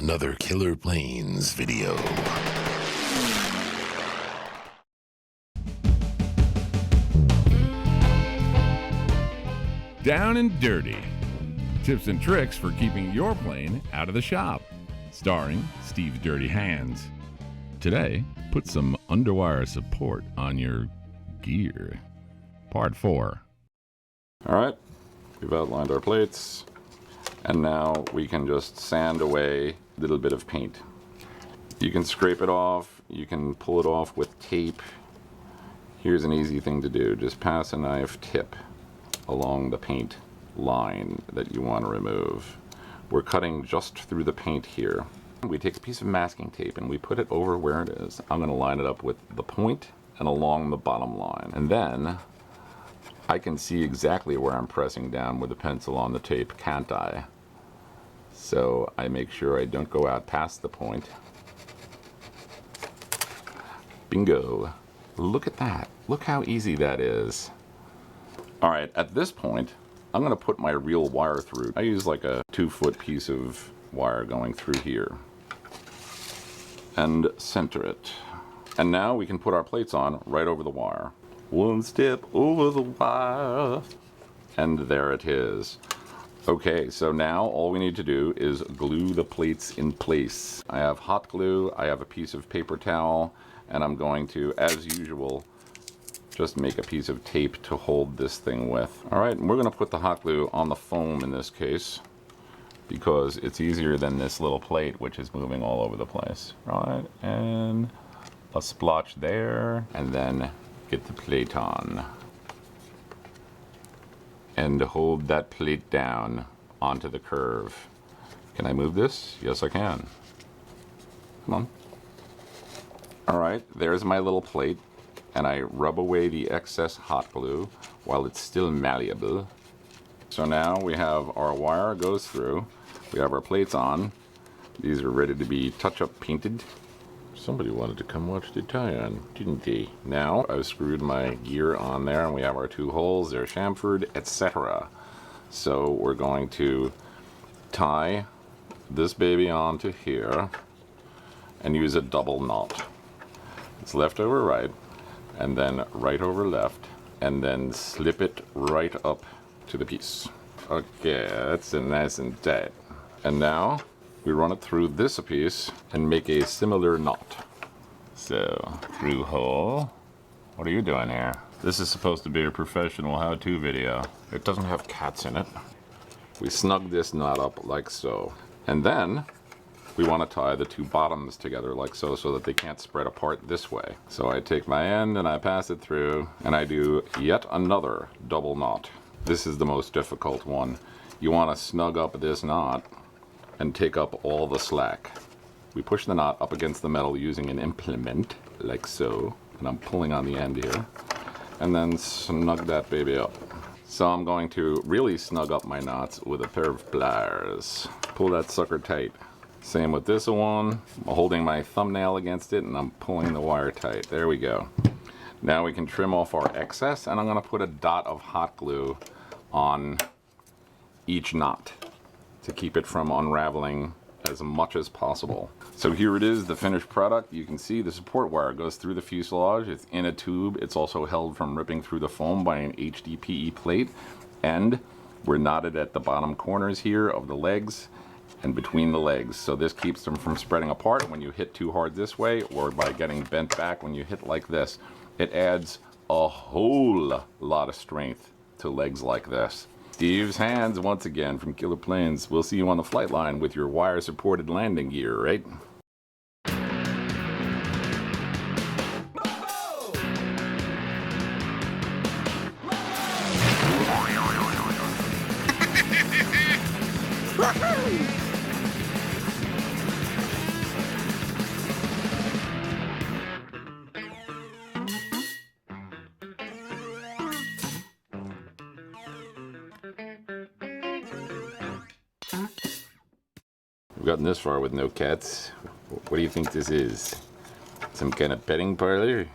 another Killer Planes video. Down and Dirty. Tips and tricks for keeping your plane out of the shop. Starring Steve's Dirty Hands. Today, put some underwire support on your gear. Part 4. All right, we've outlined our plates, and now we can just sand away a little bit of paint. You can scrape it off, you can pull it off with tape. Here's an easy thing to do. Just pass a knife tip along the paint line that you want to remove. We're cutting just through the paint here. We take a piece of masking tape and we put it over where it is. I'm going to line it up with the point and along the bottom line. And then I can see exactly where I'm pressing down with the pencil on the tape, can't I? So I make sure I don't go out past the point. Bingo. Look at that. Look how easy that is. Alright, at this point, I'm going to put my real wire through. I use like a 2-foot piece of wire going through here. And center it. And now we can put our plates on right over the wire. One step over the wire. And there it is. Okay, so now all we need to do is glue the plates in place. I have hot glue, I have a piece of paper towel, and I'm going to, as usual, just make a piece of tape to hold this thing with. Alright, and we're going to put the hot glue on the foam in this case, because it's easier than this little plate, which is moving all over the place. Right, and a splotch there, and then get the plate on. And hold that plate down onto the curve. Can I move this? Yes, I can. Come on. Alright, there's my little plate, and I rub away the excess hot glue while it's still malleable. So now we have our wire goes through, we have our plates on, these are ready to be touch-up painted. Somebody wanted to come watch the tie-on, didn't they? Now I've screwed my gear on there and we have our 2 holes, they're chamfered, etc. So we're going to tie this baby onto here and use a double knot. It's left over right, and then right over left, and then slip it right up to the piece. Okay, that's nice and tight. And now we run it through this piece and make a similar knot. So, through hole. What are you doing here? This is supposed to be a professional how-to video. It doesn't have cats in it. We snug this knot up like so. And then we want to tie the 2 bottoms together like so, so that they can't spread apart this way. So I take my end and I pass it through and I do yet another double knot. This is the most difficult one. You want to snug up this knot and take up all the slack. We push the knot up against the metal using an implement, like so, and I'm pulling on the end here, and then snug that baby up. So I'm going to really snug up my knots with a pair of pliers. Pull that sucker tight. Same with this one. I'm holding my thumbnail against it and I'm pulling the wire tight. There we go. Now we can trim off our excess, and I'm going to put a dot of hot glue on each knot to keep it from unraveling as much as possible. So here it is, the finished product. You can see the support wire goes through the fuselage. It's in a tube. It's also held from ripping through the foam by an HDPE plate, and we're knotted at the bottom corners here of the legs and between the legs, so this keeps them from spreading apart when you hit too hard this way, or by getting bent back when you hit like this. It adds a whole lot of strength to legs like this. Steve's Hands once again from Killer Planes. We'll see you on the flight line with your wire supported landing gear, right? We've gotten this far with no cats. What do you think this is? Some kind of petting parlor?